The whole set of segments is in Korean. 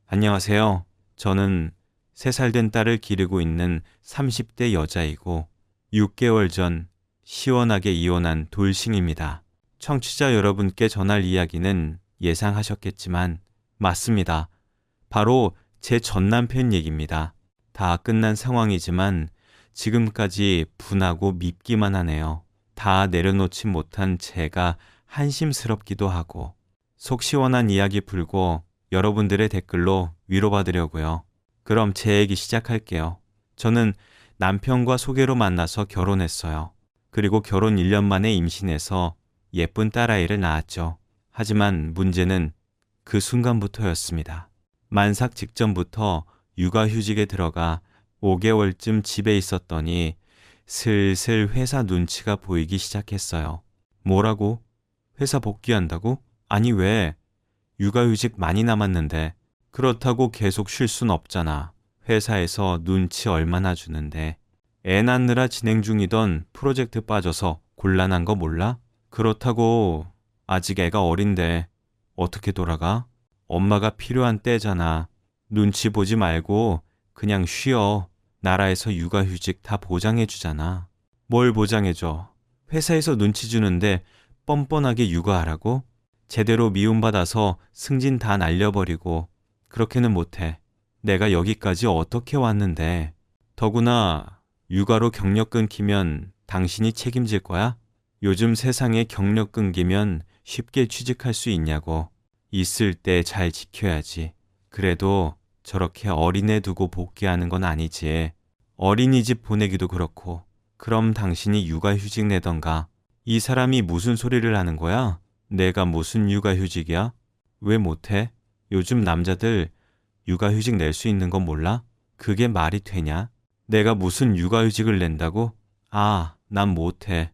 안녕하세요. 저는 3살 된 딸을 기르고 있는 30대 여자이고 6개월 전 시원하게 이혼한 돌싱입니다. 청취자 여러분께 전할 이야기는 예상하셨겠지만 맞습니다. 바로 제 전남편 얘기입니다. 다 끝난 상황이지만 지금까지 분하고 밉기만 하네요. 다 내려놓지 못한 제가 한심스럽기도 하고 속 시원한 이야기 풀고 여러분들의 댓글로 위로받으려고요. 그럼 제 얘기 시작할게요. 저는 남편과 소개로 만나서 결혼했어요. 그리고 결혼 1년 만에 임신해서 예쁜 딸아이를 낳았죠. 하지만 문제는 그 순간부터였습니다. 만삭 직전부터 육아휴직에 들어가 5개월쯤 집에 있었더니 슬슬 회사 눈치가 보이기 시작했어요. 뭐라고? 회사 복귀한다고? 아니 왜? 육아휴직 많이 남았는데 그렇다고 계속 쉴 순 없잖아. 회사에서 눈치 얼마나 주는데. 애 낳느라 진행 중이던 프로젝트 빠져서 곤란한 거 몰라? 그렇다고 아직 애가 어린데 어떻게 돌아가? 엄마가 필요한 때잖아. 눈치 보지 말고 그냥 쉬어. 나라에서 육아휴직 다 보장해 주잖아. 뭘 보장해줘? 회사에서 눈치 주는데 뻔뻔하게 육아하라고? 제대로 미움받아서 승진 다 날려버리고 그렇게는 못해. 내가 여기까지 어떻게 왔는데. 더구나 육아로 경력 끊기면 당신이 책임질 거야? 요즘 세상에 경력 끊기면 쉽게 취직할 수 있냐고. 있을 때 잘 지켜야지. 그래도 저렇게 어린애 두고 복귀하는 건 아니지. 어린이집 보내기도 그렇고. 그럼 당신이 육아휴직 내던가. 이 사람이 무슨 소리를 하는 거야? 내가 무슨 육아휴직이야? 왜 못해? 요즘 남자들 육아휴직 낼 수 있는 건 몰라? 그게 말이 되냐? 내가 무슨 육아휴직을 낸다고? 아, 난 못해.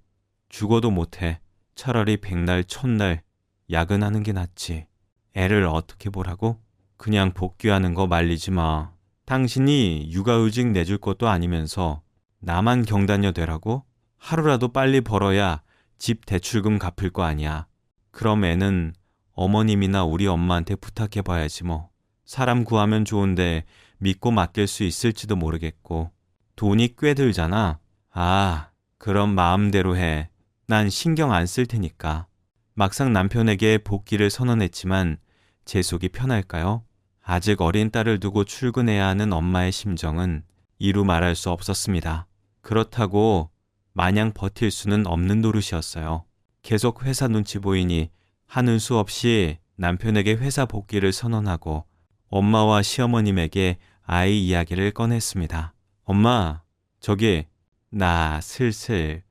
죽어도 못해. 차라리 백날, 천날 야근하는 게 낫지. 애를 어떻게 보라고? 그냥 복귀하는 거 말리지 마. 당신이 육아휴직 내줄 것도 아니면서 나만 경단녀 되라고? 하루라도 빨리 벌어야 집 대출금 갚을 거 아니야. 그럼 애는 어머님이나 우리 엄마한테 부탁해봐야지 뭐. 사람 구하면 좋은데 믿고 맡길 수 있을지도 모르겠고. 돈이 꽤 들잖아. 아, 그럼 마음대로 해. 난 신경 안 쓸 테니까. 막상 남편에게 복귀를 선언했지만 제 속이 편할까요? 아직 어린 딸을 두고 출근해야 하는 엄마의 심정은 이루 말할 수 없었습니다. 그렇다고 마냥 버틸 수는 없는 노릇이었어요. 계속 회사 눈치 보이니 하는 수 없이 남편에게 회사 복귀를 선언하고 엄마와 시어머님에게 아이 이야기를 꺼냈습니다. 엄마, 저기 나 슬슬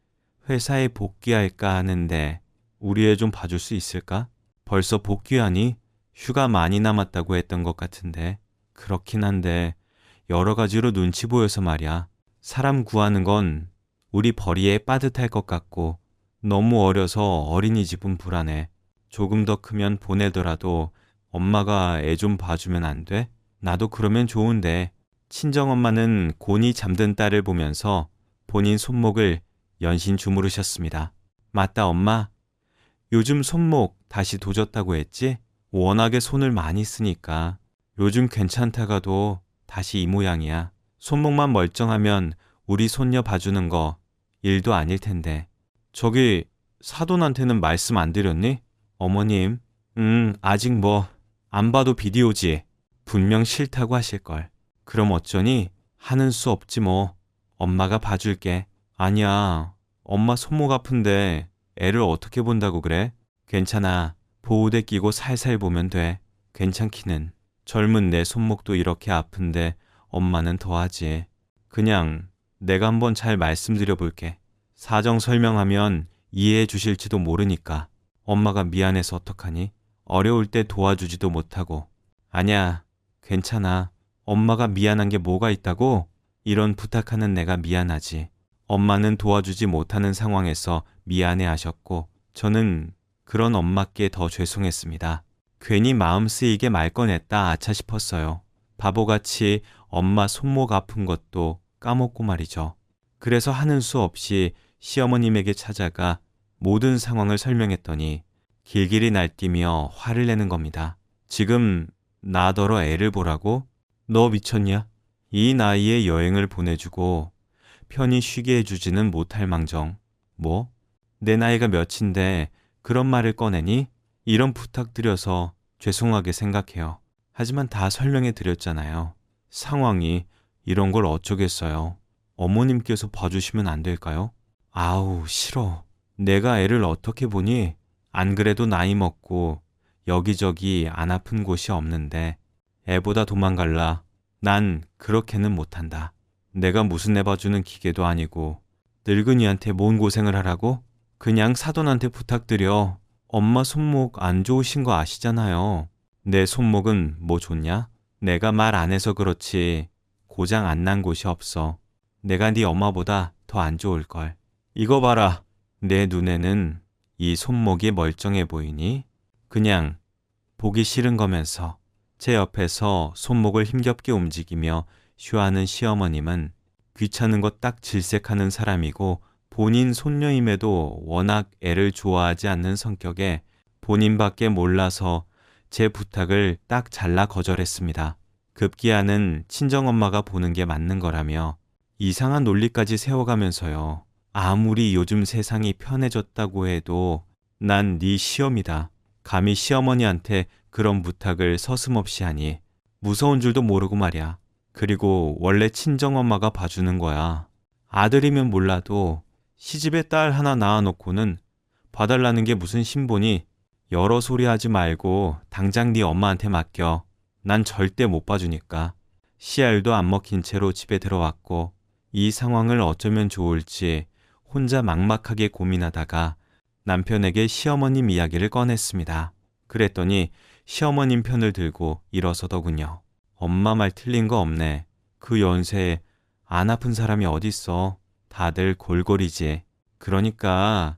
회사에 복귀할까 하는데 우리 애 좀 봐줄 수 있을까? 벌써 복귀하니? 휴가 많이 남았다고 했던 것 같은데. 그렇긴 한데 여러 가지로 눈치 보여서 말이야. 사람 구하는 건 우리 벌이에 빠듯할 것 같고 너무 어려서 어린이집은 불안해. 조금 더 크면 보내더라도 엄마가 애 좀 봐주면 안 돼? 나도 그러면 좋은데. 친정엄마는 곤히 잠든 딸을 보면서 본인 손목을 연신 주무르셨습니다. 맞다 엄마. 요즘 손목 다시 도졌다고 했지? 워낙에 손을 많이 쓰니까. 요즘 괜찮다가도 다시 이 모양이야. 손목만 멀쩡하면 우리 손녀 봐주는 거 일도 아닐 텐데. 저기 사돈한테는 말씀 안 드렸니? 어머님, 아직 뭐 안 봐도 비디오지. 분명 싫다고 하실걸. 그럼 어쩌니? 하는 수 없지 뭐. 엄마가 봐줄게. 아니야, 엄마 손목 아픈데 애를 어떻게 본다고 그래? 괜찮아. 보호대 끼고 살살 보면 돼. 괜찮기는. 젊은 내 손목도 이렇게 아픈데 엄마는 더하지. 그냥 내가 한번 잘 말씀드려 볼게. 사정 설명하면 이해해 주실지도 모르니까. 엄마가 미안해서 어떡하니? 어려울 때 도와주지도 못하고. 아냐, 괜찮아. 엄마가 미안한 게 뭐가 있다고? 이런 부탁하는 내가 미안하지. 엄마는 도와주지 못하는 상황에서 미안해 하셨고 저는 그런 엄마께 더 죄송했습니다. 괜히 마음 쓰이게 말 꺼냈다 아차 싶었어요. 바보같이 엄마 손목 아픈 것도 까먹고 말이죠. 그래서 하는 수 없이 시어머님에게 찾아가 모든 상황을 설명했더니 길길이 날뛰며 화를 내는 겁니다. 지금 나더러 애를 보라고? 너 미쳤냐? 이 나이에 여행을 보내주고 편히 쉬게 해주지는 못할 망정. 뭐? 내 나이가 몇인데 그런 말을 꺼내니? 이런 부탁드려서 죄송하게 생각해요. 하지만 다 설명해 드렸잖아요. 상황이 이런 걸 어쩌겠어요. 어머님께서 봐주시면 안 될까요? 아우, 싫어. 내가 애를 어떻게 보니? 안 그래도 나이 먹고 여기저기 안 아픈 곳이 없는데 애보다 도망갈라. 난 그렇게는 못한다. 내가 무슨 애 봐주는 기계도 아니고 늙은이한테 뭔 고생을 하라고? 그냥 사돈한테 부탁드려. 엄마 손목 안 좋으신 거 아시잖아요. 내 손목은 뭐 좋냐? 내가 말 안 해서 그렇지 고장 안 난 곳이 없어. 내가 네 엄마보다 더 안 좋을걸. 이거 봐라. 내 눈에는 이 손목이 멀쩡해 보이니? 그냥 보기 싫은 거면서. 제 옆에서 손목을 힘겹게 움직이며 쉬어하는 시어머님은 귀찮은 거 딱 질색하는 사람이고 본인 손녀임에도 워낙 애를 좋아하지 않는 성격에 본인밖에 몰라서 제 부탁을 딱 잘라 거절했습니다. 급기야는 친정엄마가 보는 게 맞는 거라며 이상한 논리까지 세워가면서요. 아무리 요즘 세상이 편해졌다고 해도 난 네 시엄이다. 감히 시어머니한테 그런 부탁을 서슴없이 하니 무서운 줄도 모르고 말이야. 그리고 원래 친정엄마가 봐주는 거야. 아들이면 몰라도 시집에 딸 하나 낳아놓고는 봐달라는 게 무슨 신분이. 여러 소리 하지 말고 당장 네 엄마한테 맡겨. 난 절대 못 봐주니까. 씨알도 안 먹힌 채로 집에 들어왔고 이 상황을 어쩌면 좋을지 혼자 막막하게 고민하다가 남편에게 시어머님 이야기를 꺼냈습니다. 그랬더니 시어머님 편을 들고 일어서더군요. 엄마 말 틀린 거 없네. 그 연세에 안 아픈 사람이 어딨어. 다들 골골이지. 그러니까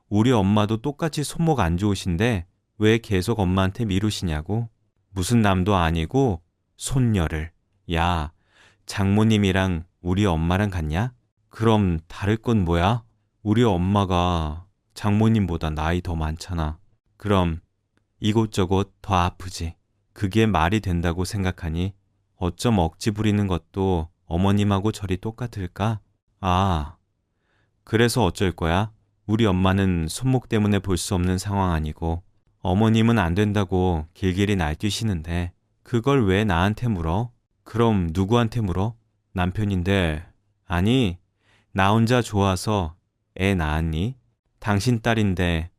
우리 엄마도 똑같이 손목 안 좋으신데 왜 계속 엄마한테 미루시냐고? 무슨 남도 아니고 손녀를. 야, 장모님이랑 우리 엄마랑 같냐? 그럼 다를 건 뭐야? 우리 엄마가 장모님보다 나이 더 많잖아. 그럼 이곳저곳 더 아프지. 그게 말이 된다고 생각하니 어쩜 억지 부리는 것도 어머님하고 저리 똑같을까? 아, 그래서 어쩔 거야? 우리 엄마는 손목 때문에 볼 수 없는 상황 아니고 어머님은 안 된다고 길길이 날뛰시는데 그걸 왜 나한테 물어? 그럼 누구한테 물어? 남편인데. 아니, 나 혼자 좋아서 애 낳았니? 당신 딸인데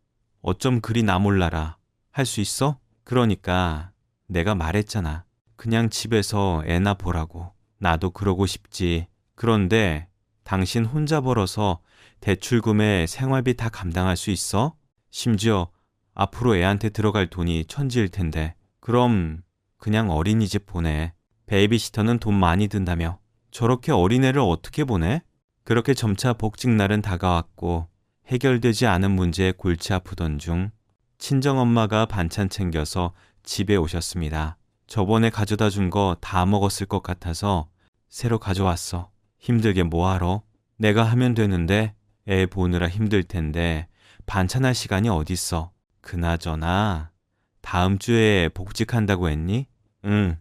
어쩜 그리 나 몰라라. 할 수 있어? 그러니까 내가 말했잖아. 그냥 집에서 애나 보라고. 나도 그러고 싶지. 그런데 당신 혼자 벌어서 대출금에 생활비 다 감당할 수 있어? 심지어 앞으로 애한테 들어갈 돈이 천지일 텐데. 그럼 그냥 어린이집 보내. 베이비시터는 돈 많이 든다며. 저렇게 어린애를 어떻게 보내? 그렇게 점차 복직날은 다가왔고 해결되지 않은 문제에 골치 아프던 중 친정엄마가 반찬 챙겨서 집에 오셨습니다. 저번에 가져다 준 거 다 먹었을 것 같아서 새로 가져왔어. 힘들게 뭐하러? 내가 하면 되는데 애 보느라 힘들 텐데 반찬할 시간이 어딨어. 그나저나 다음 주에 복직한다고 했니? 응.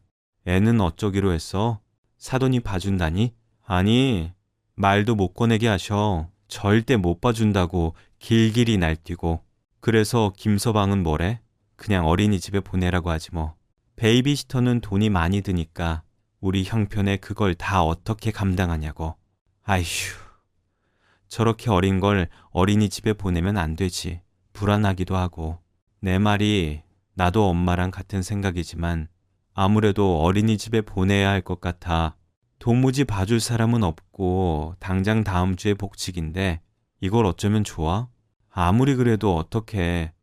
애는 어쩌기로 했어? 사돈이 봐준다니? 아니, 말도 못 꺼내게 하셔. 절대 못 봐준다고 길길이 날뛰고. 그래서 김서방은 뭐래? 그냥 어린이집에 보내라고 하지 뭐. 베이비시터는 돈이 많이 드니까 우리 형편에 그걸 다 어떻게 감당하냐고. 아이휴, 저렇게 어린 걸 어린이집에 보내면 안 되지. 불안하기도 하고. 내 말이 나도 엄마랑 같은 생각이지만 아무래도 어린이집에 보내야 할 것 같아. 도무지 봐줄 사람은 없고 당장 다음 주에 복직인데 이걸 어쩌면 좋아? 아무리 그래도 어떡해.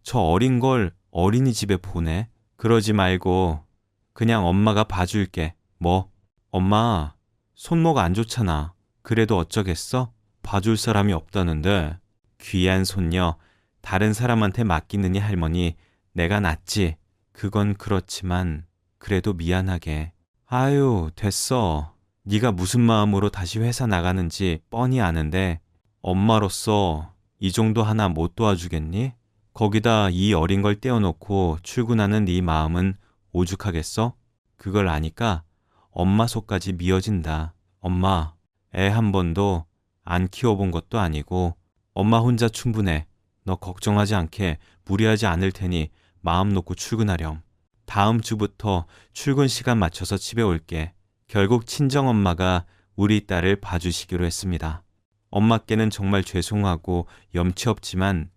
저 어린 걸 어린이집에 보내? 그러지 말고 그냥 엄마가 봐줄게. 뭐? 엄마, 손목 안 좋잖아. 그래도 어쩌겠어? 봐줄 사람이 없다는데. 귀한 손녀, 다른 사람한테 맡기느니 할머니, 내가 낫지. 그건 그렇지만 그래도 미안하게. 아유, 됐어. 네가 무슨 마음으로 다시 회사 나가는지 뻔히 아는데 엄마로서 이 정도 하나 못 도와주겠니? 거기다 이 어린 걸 떼어놓고 출근하는 네 마음은 오죽하겠어? 그걸 아니까 엄마 속까지 미어진다. 엄마, 애 한 번도 안 키워본 것도 아니고 엄마 혼자 충분해. 너 걱정하지 않게 무리하지 않을 테니 마음 놓고 출근하렴. 다음 주부터 출근 시간 맞춰서 집에 올게. 결국 친정엄마가 우리 딸을 봐주시기로 했습니다. 엄마께는 정말 죄송하고 염치 없지만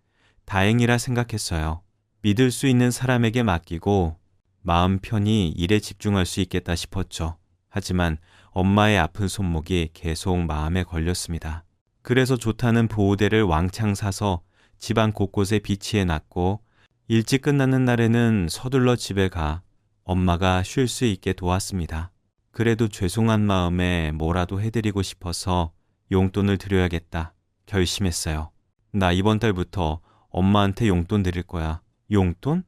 다행이라 생각했어요. 믿을 수 있는 사람에게 맡기고 마음 편히 일에 집중할 수 있겠다 싶었죠. 하지만 엄마의 아픈 손목이 계속 마음에 걸렸습니다. 그래서 좋다는 보호대를 왕창 사서 집안 곳곳에 비치해 놨고 일찍 끝나는 날에는 서둘러 집에 가 엄마가 쉴 수 있게 도왔습니다. 그래도 죄송한 마음에 뭐라도 해드리고 싶어서 용돈을 드려야겠다 결심했어요. 나 이번 달부터 엄마한테 용돈 드릴 거야. 용돈?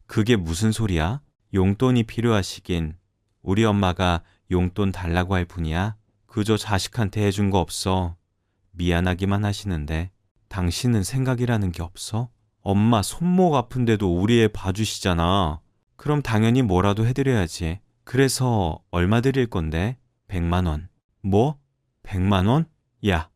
그게 무슨 소리야? 용돈이 필요하시긴 우리 엄마가 용돈 달라고 할 뿐이야. 그저 자식한테 해준 거 없어. 미안하기만 하시는데 당신은 생각이라는 게 없어? 엄마 손목 아픈데도 우리 애 봐주시잖아. 그럼 당연히 뭐라도 해드려야지. 그래서 얼마 드릴 건데? 100만 원. 뭐? 100만 원? 야,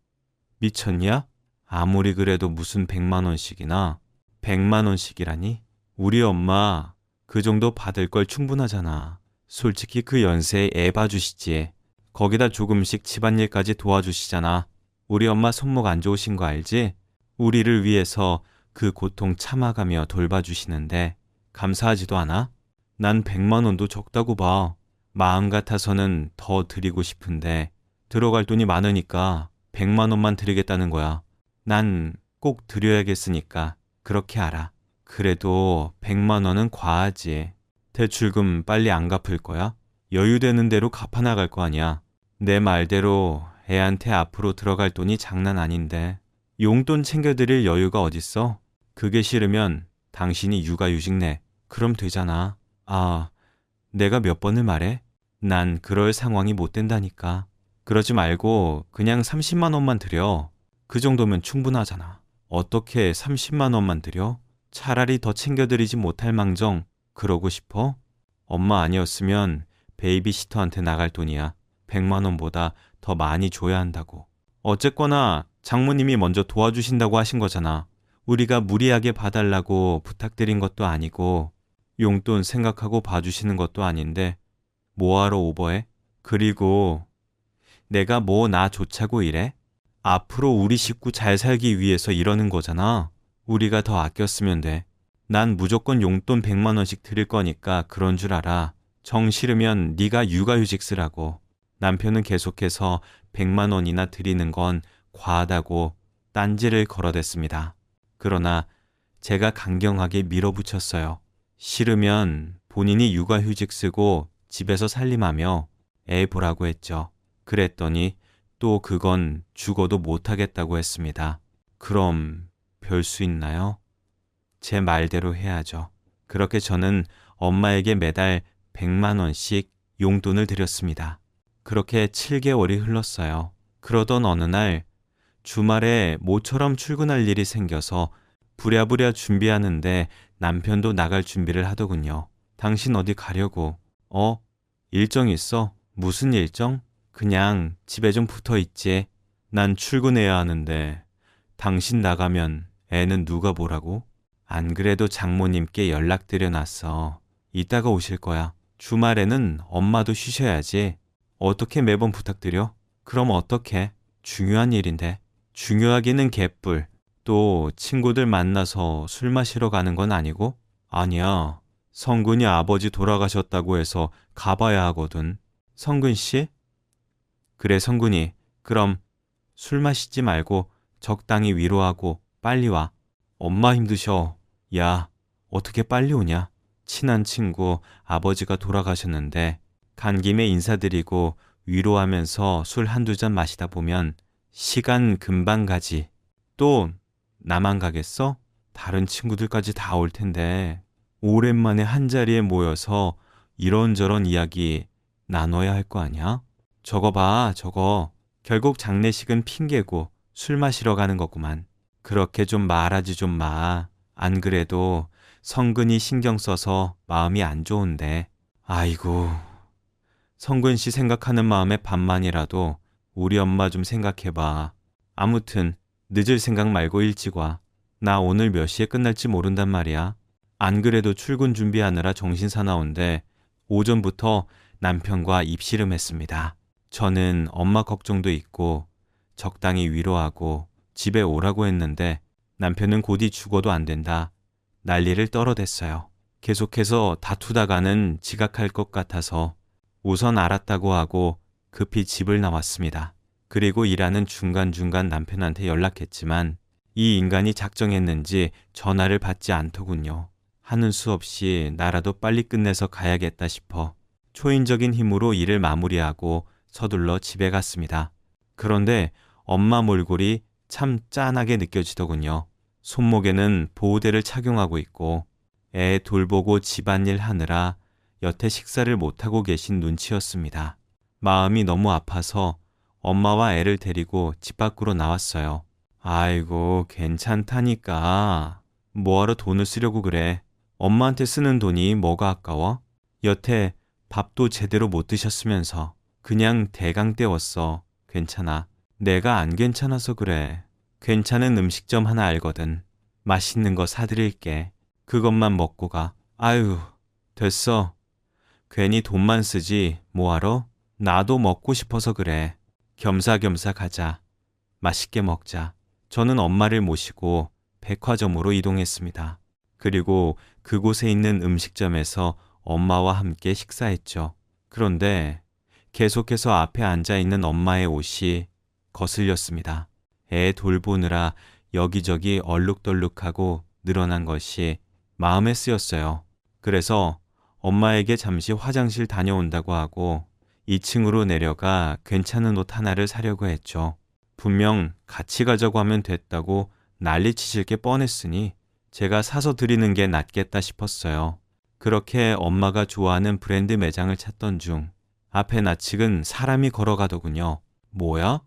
미쳤냐? 아무리 그래도 무슨 100만 원씩이나. 100만 원씩이라니? 우리 엄마 그 정도 받을 걸 충분하잖아. 솔직히 그 연세에 애 봐주시지. 거기다 조금씩 집안일까지 도와주시잖아. 우리 엄마 손목 안 좋으신 거 알지? 우리를 위해서 그 고통 참아가며 돌봐주시는데 감사하지도 않아? 난 100만 원도 적다고 봐. 마음 같아서는 더 드리고 싶은데 들어갈 돈이 많으니까 100만 원만 드리겠다는 거야. 난 꼭 드려야겠으니까 그렇게 알아. 그래도 100만 원은 과하지. 대출금 빨리 안 갚을 거야? 여유되는 대로 갚아나갈 거 아니야. 내 말대로 애한테 앞으로 들어갈 돈이 장난 아닌데 용돈 챙겨드릴 여유가 어딨어? 그게 싫으면 당신이 육아휴직 내. 그럼 되잖아. 아, 내가 몇 번을 말해? 난 그럴 상황이 못 된다니까. 그러지 말고 그냥 30만 원만 드려. 그 정도면 충분하잖아. 어떻게 30만 원만 드려? 차라리 더 챙겨드리지 못할 망정 그러고 싶어? 엄마 아니었으면 베이비시터한테 나갈 돈이야. 100만 원보다 더 많이 줘야 한다고. 어쨌거나 장모님이 먼저 도와주신다고 하신 거잖아. 우리가 무리하게 봐달라고 부탁드린 것도 아니고 용돈 생각하고 봐주시는 것도 아닌데 뭐하러 오버해? 그리고 내가 뭐 나 좋자고 이래? 앞으로 우리 식구 잘 살기 위해서 이러는 거잖아. 우리가 더 아꼈으면 돼. 난 무조건 용돈 100만 원씩 드릴 거니까 그런 줄 알아. 정 싫으면 네가 육아휴직 쓰라고. 남편은 계속해서 100만 원이나 드리는 건 과하다고 딴지를 걸어댔습니다. 그러나 제가 강경하게 밀어붙였어요. 싫으면 본인이 육아휴직 쓰고 집에서 살림하며 애 보라고 했죠. 그랬더니 또 그건 죽어도 못하겠다고 했습니다. 그럼 별 수 있나요? 제 말대로 해야죠. 그렇게 저는 엄마에게 매달 100만 원씩 용돈을 드렸습니다. 그렇게 7개월이 흘렀어요. 그러던 어느 날 주말에 모처럼 출근할 일이 생겨서 부랴부랴 준비하는데 남편도 나갈 준비를 하더군요. 당신 어디 가려고? 일정 있어? 무슨 일정? 그냥 집에 좀 붙어 있지. 난 출근해야 하는데 당신 나가면 애는 누가 보라고? 안 그래도 장모님께 연락드려 놨어. 이따가 오실 거야. 주말에는 엄마도 쉬셔야지. 어떻게 매번 부탁드려? 그럼 어떡해? 중요한 일인데. 중요하기는 개뿔. 또 친구들 만나서 술 마시러 가는 건 아니고? 아니야. 성근이 아버지 돌아가셨다고 해서 가봐야 하거든. 성근 씨? 그래 성근이. 그럼 술 마시지 말고 적당히 위로하고 빨리 와. 엄마 힘드셔. 야, 어떻게 빨리 오냐? 친한 친구 아버지가 돌아가셨는데 간 김에 인사드리고 위로하면서 술 한두 잔 마시다 보면 시간 금방 가지. 또 나만 가겠어? 다른 친구들까지 다 올 텐데 오랜만에 한자리에 모여서 이런저런 이야기 나눠야 할 거 아니야? 저거 봐, 저거. 결국 장례식은 핑계고 술 마시러 가는 거구만. 그렇게 좀 말하지 좀 마. 안 그래도 성근이 신경 써서 마음이 안 좋은데. 아이고, 성근 씨 생각하는 마음의 반만이라도 우리 엄마 좀 생각해봐. 아무튼 늦을 생각 말고 일찍 와. 나 오늘 몇 시에 끝날지 모른단 말이야. 안 그래도 출근 준비하느라 정신 사나운데 오전부터 남편과 입씨름했습니다. 저는 엄마 걱정도 있고 적당히 위로하고 집에 오라고 했는데 남편은 곧이 죽어도 안 된다. 난리를 떨어댔어요. 계속해서 다투다가는 지각할 것 같아서 우선 알았다고 하고 급히 집을 나왔습니다. 그리고 일하는 중간중간 남편한테 연락했지만 이 인간이 작정했는지 전화를 받지 않더군요. 하는 수 없이 나라도 빨리 끝내서 가야겠다 싶어 초인적인 힘으로 일을 마무리하고 서둘러 집에 갔습니다. 그런데 엄마 몰골이 참 짠하게 느껴지더군요. 손목에는 보호대를 착용하고 있고 애 돌보고 집안일 하느라 여태 식사를 못하고 계신 눈치였습니다. 마음이 너무 아파서 엄마와 애를 데리고 집 밖으로 나왔어요. 아이고, 괜찮다니까. 뭐하러 돈을 쓰려고 그래. 엄마한테 쓰는 돈이 뭐가 아까워? 여태 밥도 제대로 못 드셨으면서 그냥 대강 때웠어. 괜찮아. 내가 안 괜찮아서 그래. 괜찮은 음식점 하나 알거든. 맛있는 거 사드릴게. 그것만 먹고 가. 아유, 됐어. 괜히 돈만 쓰지 뭐하러? 나도 먹고 싶어서 그래. 겸사겸사 가자. 맛있게 먹자. 저는 엄마를 모시고 백화점으로 이동했습니다. 그리고 그곳에 있는 음식점에서 엄마와 함께 식사했죠. 그런데 계속해서 앞에 앉아있는 엄마의 옷이 거슬렸습니다. 애 돌보느라 여기저기 얼룩덜룩하고 늘어난 것이 마음에 쓰였어요. 그래서 엄마에게 잠시 화장실 다녀온다고 하고 2층으로 내려가 괜찮은 옷 하나를 사려고 했죠. 분명 같이 가자고 하면 됐다고 난리치실 게 뻔했으니 제가 사서 드리는 게 낫겠다 싶었어요. 그렇게 엄마가 좋아하는 브랜드 매장을 찾던 중 앞에 낯익은 사람이 걸어가더군요. 뭐야?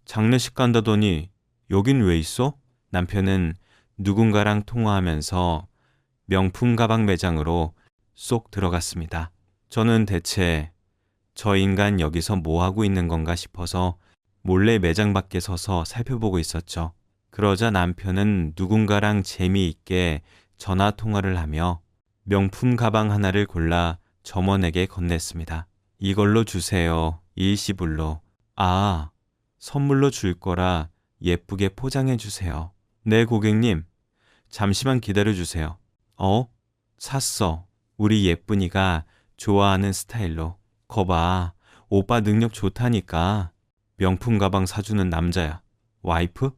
장례식 간다더니 여긴 왜 있어? 남편은 누군가랑 통화하면서 명품 가방 매장으로 쏙 들어갔습니다. 저는 대체 저 인간 여기서 뭐 하고 있는 건가 싶어서 몰래 매장 밖에 서서 살펴보고 있었죠. 그러자 남편은 누군가랑 재미있게 전화 통화를 하며 명품 가방 하나를 골라 점원에게 건넸습니다. 이걸로 주세요. 일시불로. 아, 선물로 줄 거라 예쁘게 포장해 주세요. 네, 고객님. 잠시만 기다려 주세요. 샀어. 우리 예쁜이가 좋아하는 스타일로. 거봐, 오빠 능력 좋다니까. 명품 가방 사주는 남자야. 와이프?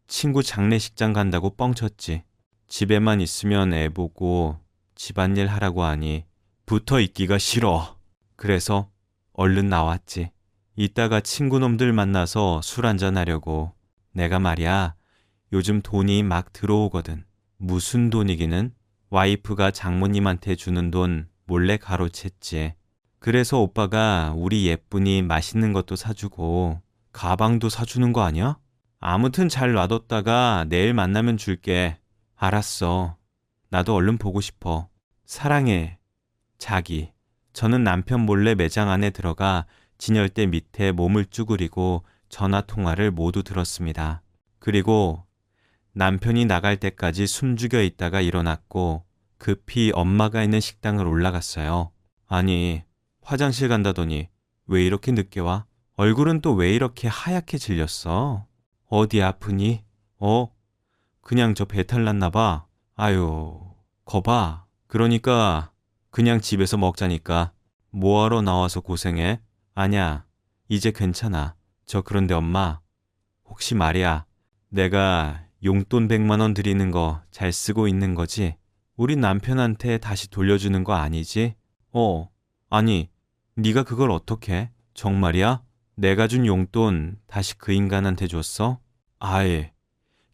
친구 장례식장 간다고 뻥쳤지. 집에만 있으면 애 보고 집안일 하라고 하니 붙어 있기가 싫어. 그래서 얼른 나왔지. 이따가 친구놈들 만나서 술 한잔 하려고. 내가 말이야, 요즘 돈이 막 들어오거든. 무슨 돈이기는? 와이프가 장모님한테 주는 돈 몰래 가로챘지. 그래서 오빠가 우리 예쁜이 맛있는 것도 사주고 가방도 사주는 거 아니야? 아무튼 잘 놔뒀다가 내일 만나면 줄게. 알았어. 나도 얼른 보고 싶어. 사랑해. 자기. 저는 남편 몰래 매장 안에 들어가 진열대 밑에 몸을 쭈그리고 전화 통화를 모두 들었습니다. 그리고 남편이 나갈 때까지 숨죽여 있다가 일어났고 급히 엄마가 있는 식당을 올라갔어요. 아니, 화장실 간다더니 왜 이렇게 늦게 와? 얼굴은 또 왜 이렇게 하얗게 질렸어? 어디 아프니? 그냥 저 배탈 났나 봐. 아유, 거봐. 그러니까 그냥 집에서 먹자니까. 뭐하러 나와서 고생해? 아냐, 이제 괜찮아. 저 그런데 엄마, 혹시 말이야, 내가 용돈 100만 원 드리는 거 잘 쓰고 있는 거지? 우리 남편한테 다시 돌려주는 거 아니지? 아니, 네가 그걸 어떻게? 정말이야? 내가 준 용돈 다시 그 인간한테 줬어? 아예,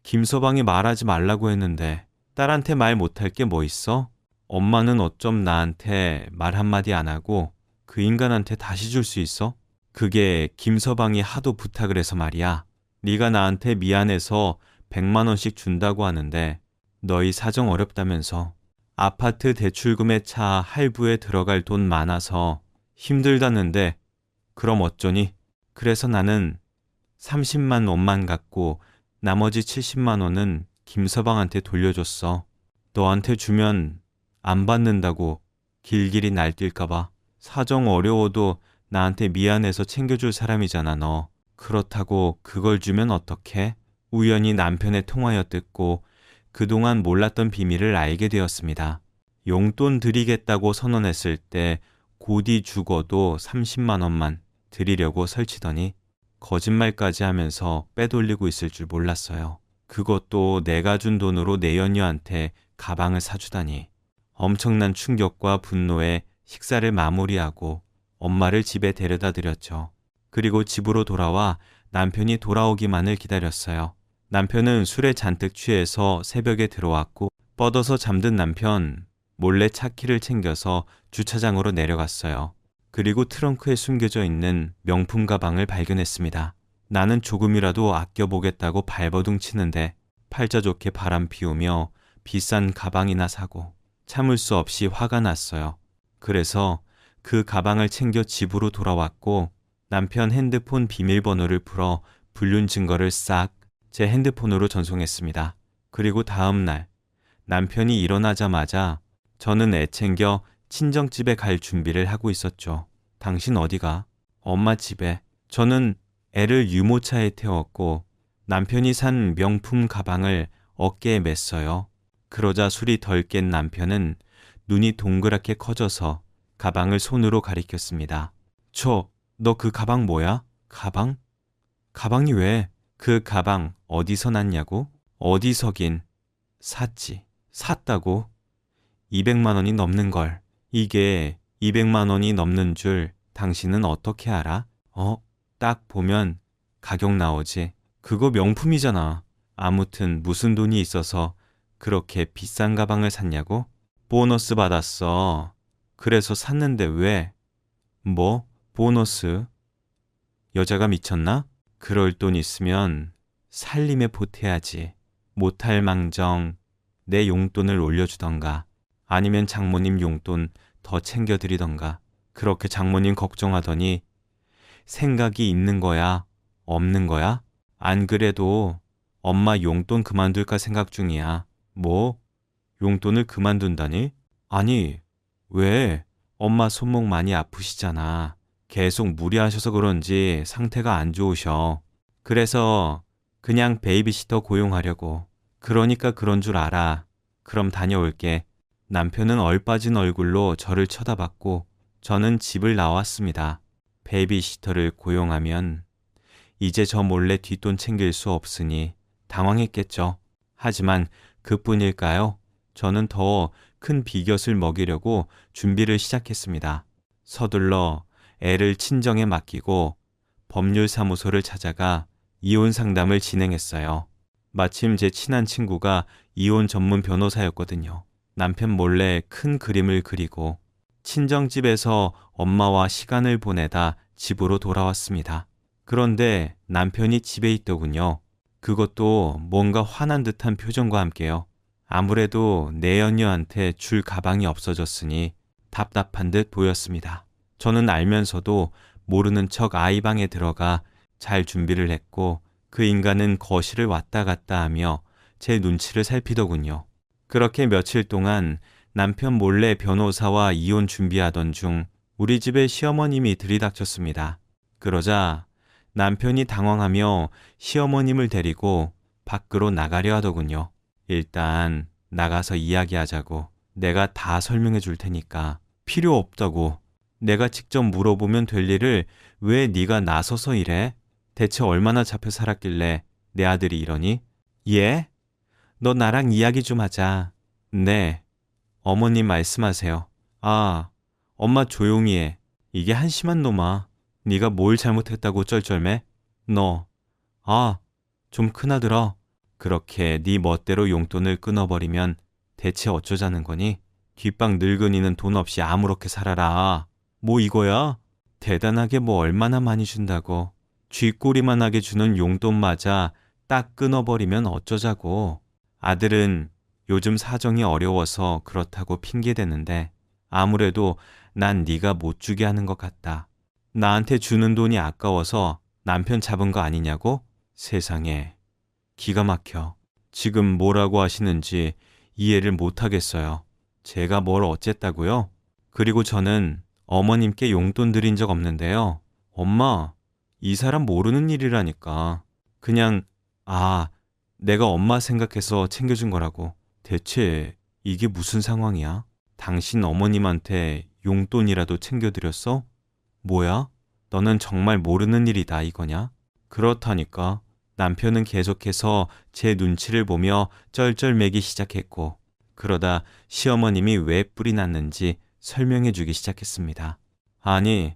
김서방이 말하지 말라고 했는데 딸한테 말 못할 게 뭐 있어? 엄마는 어쩜 나한테 말 한마디 안 하고 그 인간한테 다시 줄 수 있어? 그게 김서방이 하도 부탁을 해서 말이야. 네가 나한테 미안해서 100만 원씩 준다고 하는데 너희 사정 어렵다면서. 아파트 대출금에 차 할부에 들어갈 돈 많아서 힘들다는데 그럼 어쩌니? 그래서 나는 30만 원만 갖고 나머지 70만 원은 김서방한테 돌려줬어. 너한테 주면 안 받는다고 길길이 날뛸까봐. 사정 어려워도 나한테 미안해서 챙겨줄 사람이잖아, 너. 그렇다고 그걸 주면 어떡해? 우연히 남편의 통화여 듣고 그동안 몰랐던 비밀을 알게 되었습니다. 용돈 드리겠다고 선언했을 때 곧이 죽어도 30만 원만 드리려고 설치더니 거짓말까지 하면서 빼돌리고 있을 줄 몰랐어요. 그것도 내가 준 돈으로 내연녀한테 가방을 사주다니. 엄청난 충격과 분노에 식사를 마무리하고 엄마를 집에 데려다 드렸죠. 그리고 집으로 돌아와 남편이 돌아오기만을 기다렸어요. 남편은 술에 잔뜩 취해서 새벽에 들어왔고 뻗어서 잠든 남편 몰래 차키를 챙겨서 주차장으로 내려갔어요. 그리고 트렁크에 숨겨져 있는 명품 가방을 발견했습니다. 나는 조금이라도 아껴보겠다고 발버둥 치는데 팔자 좋게 바람 피우며 비싼 가방이나 사고 참을 수 없이 화가 났어요. 그래서 그 가방을 챙겨 집으로 돌아왔고 남편 핸드폰 비밀번호를 풀어 불륜 증거를 싹 제 핸드폰으로 전송했습니다. 그리고 다음 날 남편이 일어나자마자 저는 애 챙겨 친정집에 갈 준비를 하고 있었죠. 당신 어디가? 엄마 집에. 저는 애를 유모차에 태웠고 남편이 산 명품 가방을 어깨에 맸어요. 그러자 술이 덜 깬 남편은 눈이 동그랗게 커져서 가방을 손으로 가리켰습니다. 너 그 가방 뭐야? 가방? 가방이 왜? 그 가방 어디서 났냐고? 어디서긴. 샀지. 샀다고? 200만 원이 넘는 걸. 이게 200만 원이 넘는 줄 당신은 어떻게 알아? 딱 보면 가격 나오지. 그거 명품이잖아. 아무튼 무슨 돈이 있어서 그렇게 비싼 가방을 샀냐고? 보너스 받았어. 그래서 샀는데 왜? 뭐? 보너스? 여자가 미쳤나? 그럴 돈 있으면 살림에 보태야지. 못할 망정 내 용돈을 올려주던가 아니면 장모님 용돈 더 챙겨드리던가. 그렇게 장모님 걱정하더니 생각이 있는 거야? 없는 거야? 안 그래도 엄마 용돈 그만둘까 생각 중이야. 뭐? 용돈을 그만둔다니? 아니, 왜? 엄마 손목 많이 아프시잖아. 계속 무리하셔서 그런지 상태가 안 좋으셔. 그래서 그냥 베이비시터 고용하려고. 그러니까 그런 줄 알아. 그럼 다녀올게. 남편은 얼빠진 얼굴로 저를 쳐다봤고 저는 집을 나왔습니다. 베이비시터를 고용하면 이제 저 몰래 뒷돈 챙길 수 없으니 당황했겠죠. 하지만 그뿐일까요? 저는 더 큰 비곁을 먹이려고 준비를 시작했습니다. 서둘러 애를 친정에 맡기고 법률사무소를 찾아가 이혼 상담을 진행했어요. 마침 제 친한 친구가 이혼 전문 변호사였거든요. 남편 몰래 큰 그림을 그리고 친정집에서 엄마와 시간을 보내다 집으로 돌아왔습니다. 그런데 남편이 집에 있더군요. 그것도 뭔가 화난 듯한 표정과 함께요. 아무래도 내연녀한테 줄 가방이 없어졌으니 답답한 듯 보였습니다. 저는 알면서도 모르는 척 아이 방에 들어가 잘 준비를 했고 그 인간은 거실을 왔다 갔다 하며 제 눈치를 살피더군요. 그렇게 며칠 동안 남편 몰래 변호사와 이혼 준비하던 중 우리 집에 시어머님이 들이닥쳤습니다. 그러자 남편이 당황하며 시어머님을 데리고 밖으로 나가려 하더군요. 일단 나가서 이야기하자고. 내가 다 설명해 줄 테니까. 필요 없다고. 내가 직접 물어보면 될 일을 왜 네가 나서서 이래? 대체 얼마나 잡혀 살았길래 내 아들이 이러니? 예? 너 나랑 이야기 좀 하자. 네. 어머님 말씀하세요. 아, 엄마 조용히 해. 이게 한심한 놈아. 네가 뭘 잘못했다고 쩔쩔매? 너. 아, 좀 큰아들아. 그렇게 네 멋대로 용돈을 끊어버리면 대체 어쩌자는 거니? 뒷방 늙은이는 돈 없이 아무렇게 살아라. 뭐 이거야? 대단하게 뭐 얼마나 많이 준다고. 쥐꼬리만 하게 주는 용돈마저 딱 끊어버리면 어쩌자고. 아들은 요즘 사정이 어려워서 그렇다고 핑계대는데 아무래도 난 네가 못 주게 하는 것 같다. 나한테 주는 돈이 아까워서 남편 잡은 거 아니냐고? 세상에. 기가 막혀. 지금 뭐라고 하시는지 이해를 못 하겠어요. 제가 뭘 어쨌다고요? 그리고 저는 어머님께 용돈 드린 적 없는데요. 엄마, 이 사람 모르는 일이라니까. 그냥, 아, 내가 엄마 생각해서 챙겨준 거라고. 대체 이게 무슨 상황이야? 당신 어머님한테 용돈이라도 챙겨드렸어? 뭐야? 너는 정말 모르는 일이다 이거냐? 그렇다니까. 남편은 계속해서 제 눈치를 보며 쩔쩔매기 시작했고, 그러다 시어머님이 왜 뿔이 났는지 설명해 주기 시작했습니다. 아니,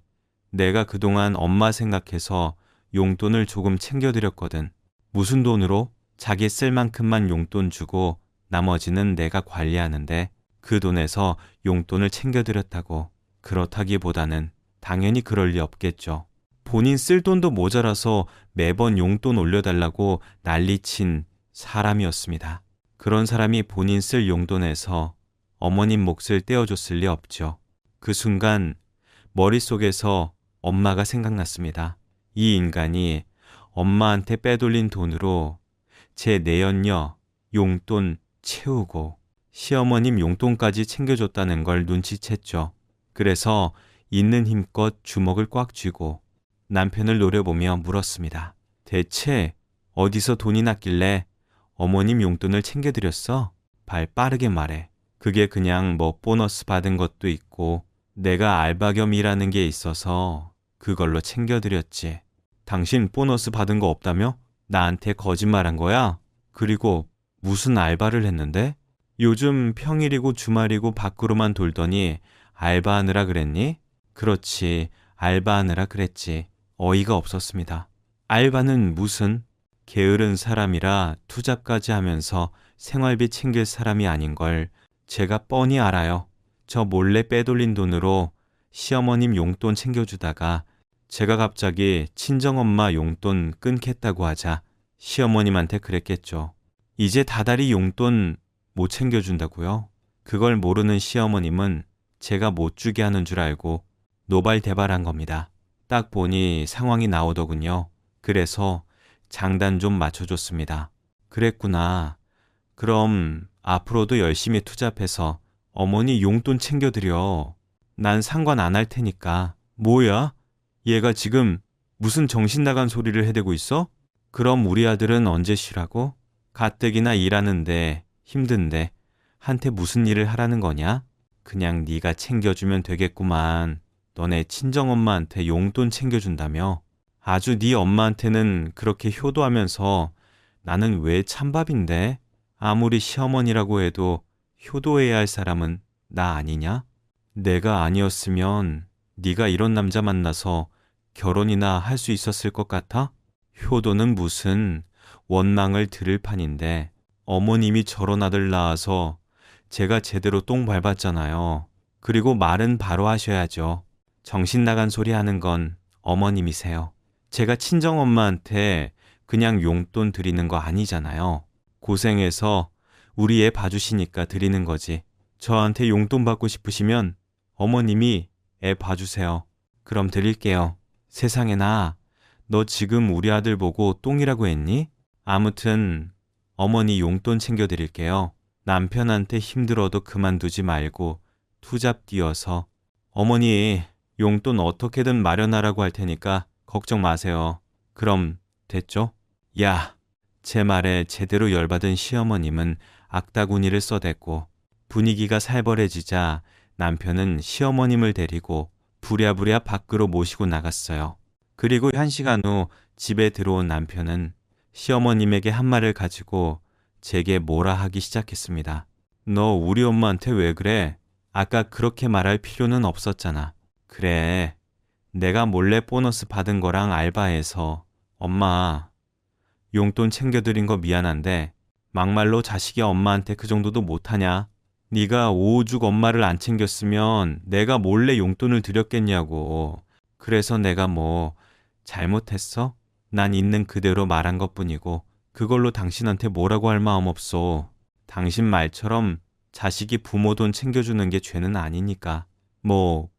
내가 그동안 엄마 생각해서 용돈을 조금 챙겨드렸거든. 무슨 돈으로? 자기 쓸 만큼만 용돈 주고 나머지는 내가 관리하는데 그 돈에서 용돈을 챙겨드렸다고. 그렇다기보다는 당연히 그럴 리 없겠죠. 본인 쓸 돈도 모자라서 매번 용돈 올려달라고 난리친 사람이었습니다. 그런 사람이 본인 쓸 용돈에서 어머님 몫을 떼어줬을 리 없죠. 그 순간 머릿속에서 엄마가 생각났습니다. 이 인간이 엄마한테 빼돌린 돈으로 제 내연녀 용돈 채우고 시어머님 용돈까지 챙겨줬다는 걸 눈치챘죠. 그래서 있는 힘껏 주먹을 꽉 쥐고 남편을 노려보며 물었습니다. 대체 어디서 돈이 났길래 어머님 용돈을 챙겨드렸어? 발 빠르게 말해. 그게 그냥 뭐 보너스 받은 것도 있고 내가 알바 겸 일하는 게 있어서 그걸로 챙겨드렸지. 당신 보너스 받은 거 없다며? 나한테 거짓말한 거야? 그리고 무슨 알바를 했는데? 요즘 평일이고 주말이고 밖으로만 돌더니 알바하느라 그랬니? 그렇지, 알바하느라 그랬지. 어이가 없었습니다. 알바는 무슨? 게으른 사람이라 투잡까지 하면서 생활비 챙길 사람이 아닌 걸 제가 뻔히 알아요. 저 몰래 빼돌린 돈으로 시어머님 용돈 챙겨주다가 제가 갑자기 친정엄마 용돈 끊겠다고 하자 시어머님한테 그랬겠죠. 이제 다달이 용돈 못 챙겨준다고요? 그걸 모르는 시어머님은 제가 못 주게 하는 줄 알고 노발대발한 겁니다. 딱 보니 상황이 나오더군요. 그래서 장단 좀 맞춰줬습니다. 그랬구나. 그럼 앞으로도 열심히 투잡해서 어머니 용돈 챙겨드려. 난 상관 안 할 테니까. 뭐야? 얘가 지금 무슨 정신 나간 소리를 해대고 있어? 그럼 우리 아들은 언제 쉬라고? 가뜩이나 일하는데 힘든데 한테 무슨 일을 하라는 거냐? 그냥 네가 챙겨주면 되겠구만. 너네 친정엄마한테 용돈 챙겨준다며? 아주 네 엄마한테는 그렇게 효도하면서 나는 왜 찬밥인데? 아무리 시어머니라고 해도 효도해야 할 사람은 나 아니냐? 내가 아니었으면 네가 이런 남자 만나서 결혼이나 할 수 있었을 것 같아? 효도는 무슨 원망을 들을 판인데 어머님이 저런 아들 낳아서 제가 제대로 똥 밟았잖아요. 그리고 말은 바로 하셔야죠. 정신 나간 소리 하는 건 어머님이세요. 제가 친정엄마한테 그냥 용돈 드리는 거 아니잖아요. 고생해서 우리 애 봐주시니까 드리는 거지. 저한테 용돈 받고 싶으시면 어머님이 애 봐주세요. 그럼 드릴게요. 세상에나, 너 지금 우리 아들 보고 똥이라고 했니? 아무튼 어머니 용돈 챙겨드릴게요. 남편한테 힘들어도 그만두지 말고 투잡 뛰어서 어머니 용돈 어떻게든 마련하라고 할 테니까 걱정 마세요. 그럼 됐죠? 야, 제 말에 제대로 열받은 시어머님은 악다구니를 써댔고 분위기가 살벌해지자 남편은 시어머님을 데리고 부랴부랴 밖으로 모시고 나갔어요. 그리고 1시간 후 집에 들어온 남편은 시어머님에게 한 말을 가지고 제게 뭐라 하기 시작했습니다. 너 우리 엄마한테 왜 그래? 아까 그렇게 말할 필요는 없었잖아. 그래, 내가 몰래 보너스 받은 거랑 알바해서 엄마 용돈 챙겨드린 거 미안한데 막말로 자식이 엄마한테 그 정도도 못하냐? 네가 오죽 엄마를 안 챙겼으면 내가 몰래 용돈을 드렸겠냐고. 그래서 내가 뭐 잘못했어? 난 있는 그대로 말한 것뿐이고 그걸로 당신한테 뭐라고 할 마음 없어. 당신 말처럼 자식이 부모 돈 챙겨주는 게 죄는 아니니까.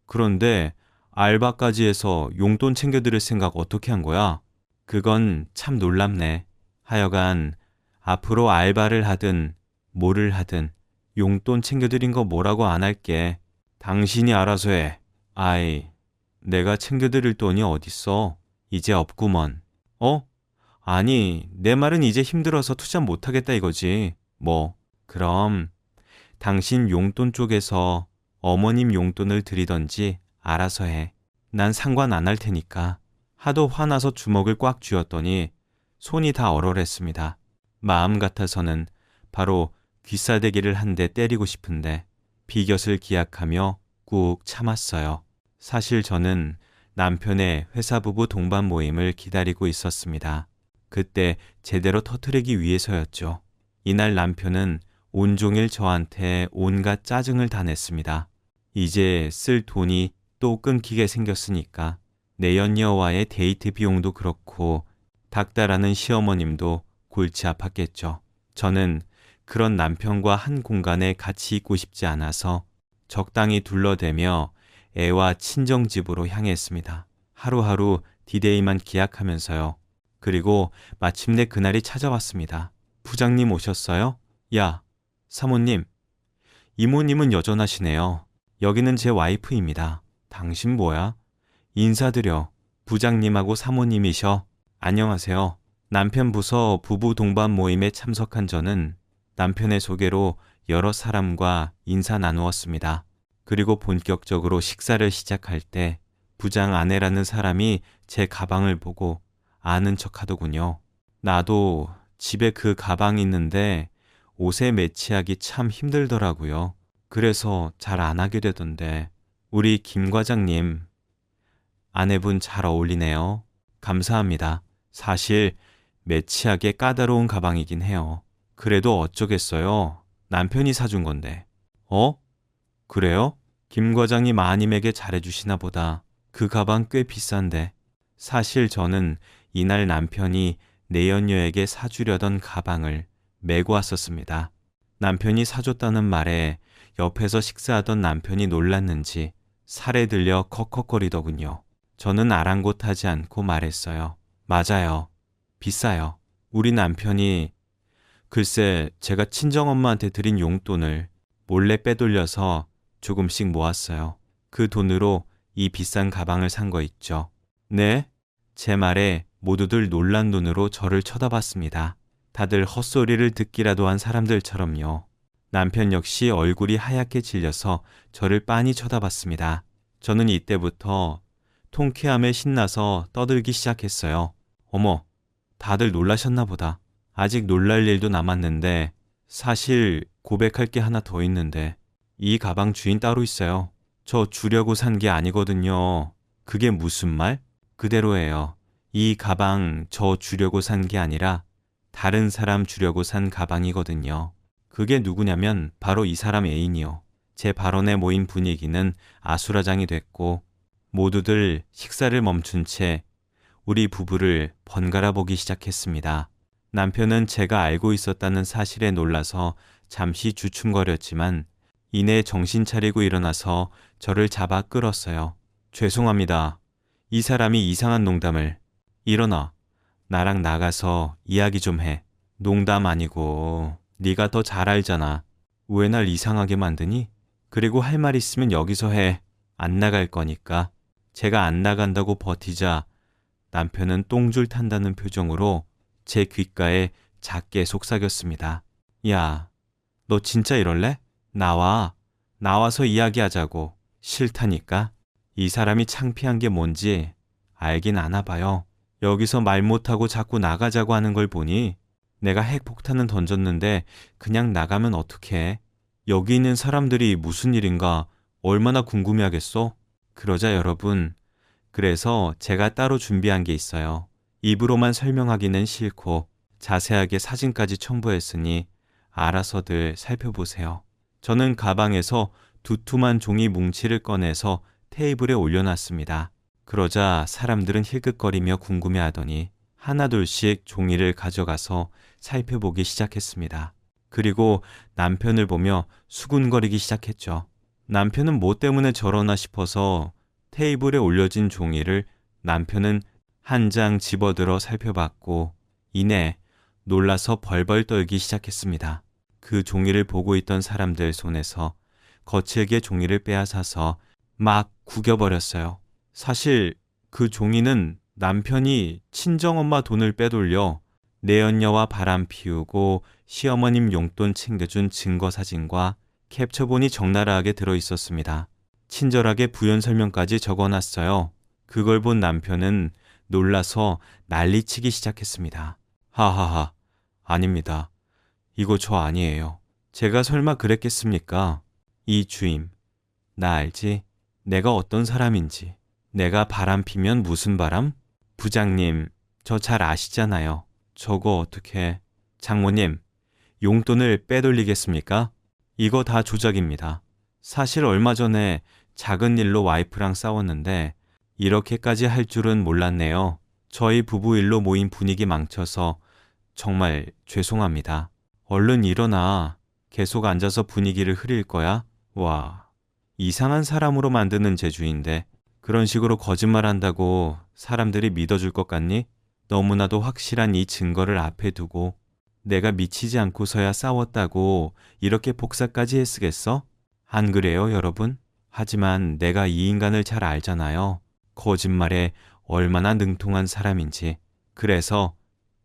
그런데 알바까지 해서 용돈 챙겨드릴 생각 어떻게 한 거야? 그건 참 놀랍네. 하여간 앞으로 알바를 하든 뭐를 하든 용돈 챙겨드린 거 뭐라고 안 할게. 당신이 알아서 해. 아이, 내가 챙겨드릴 돈이 어딨어. 이제 없구먼. 어? 아니, 내 말은 이제 힘들어서 투자 못하겠다 이거지. 그럼 당신 용돈 쪽에서 어머님 용돈을 드리던지 알아서 해. 난 상관 안 할 테니까. 하도 화나서 주먹을 꽉 쥐었더니 손이 다 얼얼했습니다. 마음 같아서는 바로 귀싸대기를 한 대 때리고 싶은데 비곁을 기약하며 꾹 참았어요. 사실 저는 남편의 회사 부부 동반 모임을 기다리고 있었습니다. 그때 제대로 터뜨리기 위해서였죠. 이날 남편은 온종일 저한테 온갖 짜증을 다 냈습니다. 이제 쓸 돈이 또 끊기게 생겼으니까 내연녀와의 데이트 비용도 그렇고 닥달하는 시어머님도 골치 아팠겠죠. 저는 그런 남편과 한 공간에 같이 있고 싶지 않아서 적당히 둘러대며 애와 친정집으로 향했습니다. 하루하루 디데이만 기약하면서요. 그리고 마침내 그날이 찾아왔습니다. 부장님 오셨어요? 야, 사모님. 이모님은 여전하시네요. 여기는 제 와이프입니다. 당신 뭐야? 인사드려. 부장님하고 사모님이셔. 안녕하세요. 남편 부서 부부 동반 모임에 참석한 저는 남편의 소개로 여러 사람과 인사 나누었습니다. 그리고 본격적으로 식사를 시작할 때 부장 아내라는 사람이 제 가방을 보고 아는 척 하더군요. 나도 집에 그 가방이 있는데 옷에 매치하기 참 힘들더라고요. 그래서 잘 안 하게 되던데. 우리 김 과장님, 아내분 잘 어울리네요. 감사합니다. 사실 매치하게 까다로운 가방이긴 해요. 그래도 어쩌겠어요. 남편이 사준 건데. 그래요? 김 과장님 마님에게 잘해주시나 보다. 그 가방 꽤 비싼데. 사실 저는 이날 남편이 내연녀에게 사주려던 가방을 메고 왔었습니다. 남편이 사줬다는 말에 옆에서 식사하던 남편이 놀랐는지 살에 들려 컥컥거리더군요. 저는 아랑곳하지 않고 말했어요. 맞아요. 비싸요. 우리 남편이 글쎄 제가 친정엄마한테 드린 용돈을 몰래 빼돌려서 조금씩 모았어요. 그 돈으로 이 비싼 가방을 산 거 있죠. 네? 제 말에 모두들 놀란 눈으로 저를 쳐다봤습니다. 다들 헛소리를 듣기라도 한 사람들처럼요. 남편 역시 얼굴이 하얗게 질려서 저를 빤히 쳐다봤습니다. 저는 이때부터 통쾌함에 신나서 떠들기 시작했어요. 어머, 다들 놀라셨나 보다. 아직 놀랄 일도 남았는데 사실 고백할 게 하나 더 있는데 이 가방 주인 따로 있어요. 저 주려고 산 게 아니거든요. 그게 무슨 말? 그대로예요. 이 가방 저 주려고 산 게 아니라 다른 사람 주려고 산 가방이거든요. 그게 누구냐면 바로 이 사람 애인이요. 제 발언에 모인 분위기는 아수라장이 됐고 모두들 식사를 멈춘 채 우리 부부를 번갈아 보기 시작했습니다. 남편은 제가 알고 있었다는 사실에 놀라서 잠시 주춤거렸지만 이내 정신 차리고 일어나서 저를 잡아 끌었어요. 죄송합니다. 이 사람이 이상한 농담을. 일어나. 나랑 나가서 이야기 좀 해. 농담 아니고 네가 더 잘 알잖아. 왜 날 이상하게 만드니? 그리고 할 말 있으면 여기서 해. 안 나갈 거니까. 제가 안 나간다고 버티자 남편은 똥줄 탄다는 표정으로 제 귓가에 작게 속삭였습니다. 야, 너 진짜 이럴래? 나와. 나와서 이야기하자고. 싫다니까. 이 사람이 창피한 게 뭔지 알긴 아나 봐요. 여기서 말 못하고 자꾸 나가자고 하는 걸 보니 내가 핵폭탄은 던졌는데 그냥 나가면 어떡해. 여기 있는 사람들이 무슨 일인가 얼마나 궁금해하겠어? 그러자 여러분, 그래서 제가 따로 준비한 게 있어요. 입으로만 설명하기는 싫고 자세하게 사진까지 첨부했으니 알아서들 살펴보세요. 저는 가방에서 두툼한 종이 뭉치를 꺼내서 테이블에 올려놨습니다. 그러자 사람들은 힐끗거리며 궁금해하더니 하나둘씩 종이를 가져가서 살펴보기 시작했습니다. 그리고 남편을 보며 수군거리기 시작했죠. 남편은 뭐 때문에 저러나 싶어서 테이블에 올려진 종이를 남편은 한 장 집어들어 살펴봤고 이내 놀라서 벌벌 떨기 시작했습니다. 그 종이를 보고 있던 사람들 손에서 거칠게 종이를 빼앗아서 막 구겨버렸어요. 사실 그 종이는 남편이 친정엄마 돈을 빼돌려 내연녀와 바람 피우고 시어머님 용돈 챙겨준 증거사진과 캡처본이 적나라하게 들어있었습니다. 친절하게 부연 설명까지 적어놨어요. 그걸 본 남편은 놀라서 난리치기 시작했습니다. 하하하, 아닙니다. 이거 저 아니에요. 제가 설마 그랬겠습니까? 이 주임, 나 알지? 내가 어떤 사람인지. 내가 바람 피면 무슨 바람? 부장님, 저 잘 아시잖아요. 저거 어떻게... 장모님, 용돈을 빼돌리겠습니까? 이거 다 조작입니다. 사실 얼마 전에 작은 일로 와이프랑 싸웠는데 이렇게까지 할 줄은 몰랐네요. 저희 부부 일로 모인 분위기 망쳐서 정말 죄송합니다. 얼른 일어나. 계속 앉아서 분위기를 흐릴 거야? 와, 이상한 사람으로 만드는 재주인데 그런 식으로 거짓말한다고 사람들이 믿어줄 것 같니? 너무나도 확실한 이 증거를 앞에 두고 내가 미치지 않고서야 싸웠다고 이렇게 복사까지 했으겠어? 안 그래요, 여러분? 하지만 내가 이 인간을 잘 알잖아요. 거짓말에 얼마나 능통한 사람인지. 그래서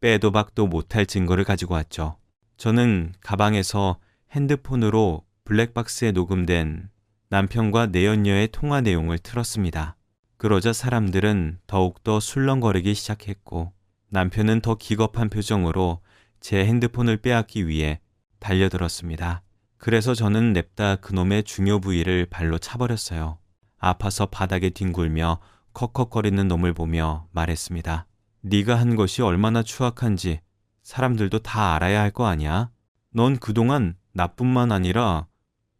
빼도 박도 못할 증거를 가지고 왔죠. 저는 가방에서 핸드폰으로 블랙박스에 녹음된 남편과 내연녀의 통화 내용을 틀었습니다. 그러자 사람들은 더욱더 술렁거리기 시작했고 남편은 더 기겁한 표정으로 제 핸드폰을 빼앗기 위해 달려들었습니다. 그래서 저는 냅다 그놈의 중요 부위를 발로 차버렸어요. 아파서 바닥에 뒹굴며 컥컥거리는 놈을 보며 말했습니다. 네가 한 것이 얼마나 추악한지 사람들도 다 알아야 할 거 아니야? 넌 그동안 나뿐만 아니라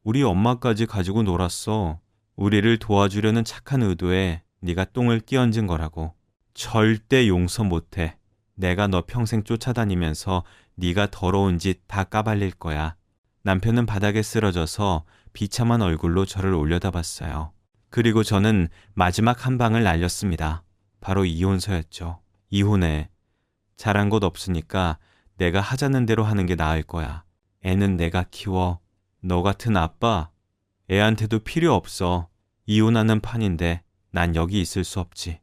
우리 엄마까지 가지고 놀았어. 우리를 도와주려는 착한 의도에 네가 똥을 끼얹은 거라고. 절대 용서 못해. 내가 너 평생 쫓아다니면서 네가 더러운 짓 다 까발릴 거야. 남편은 바닥에 쓰러져서 비참한 얼굴로 저를 올려다봤어요. 그리고 저는 마지막 한 방을 날렸습니다. 바로 이혼서였죠. 이혼해. 잘한 것 없으니까 내가 하자는 대로 하는 게 나을 거야. 애는 내가 키워. 너 같은 아빠, 애한테도 필요 없어. 이혼하는 판인데 난 여기 있을 수 없지.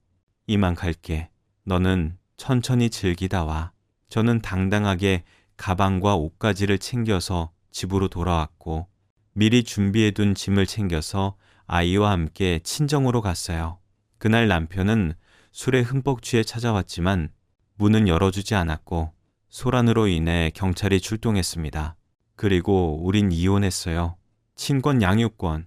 이만 갈게. 너는 천천히 즐기다 와. 저는 당당하게 가방과 옷가지를 챙겨서 집으로 돌아왔고 미리 준비해둔 짐을 챙겨서 아이와 함께 친정으로 갔어요. 그날 남편은 술에 흠뻑 취해 찾아왔지만 문은 열어주지 않았고 소란으로 인해 경찰이 출동했습니다. 그리고 우린 이혼했어요. 친권 양육권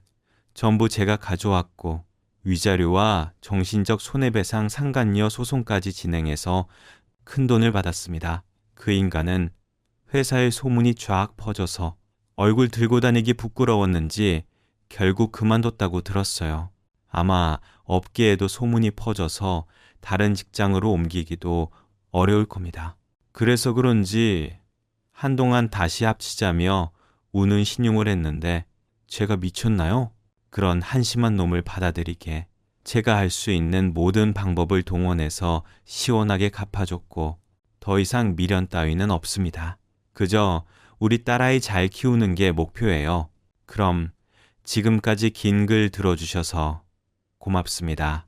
전부 제가 가져왔고 위자료와 정신적 손해배상 상간녀 소송까지 진행해서 큰돈을 받았습니다. 그 인간은 회사에 소문이 쫙 퍼져서 얼굴 들고 다니기 부끄러웠는지 결국 그만뒀다고 들었어요. 아마 업계에도 소문이 퍼져서 다른 직장으로 옮기기도 어려울 겁니다. 그래서 그런지 한동안 다시 합치자며 우는 신용을 했는데 제가 미쳤나요? 그런 한심한 놈을 받아들이게 제가 할 수 있는 모든 방법을 동원해서 시원하게 갚아줬고 더 이상 미련 따위는 없습니다. 그저 우리 딸아이 잘 키우는 게 목표예요. 그럼 지금까지 긴 글 들어주셔서 고맙습니다.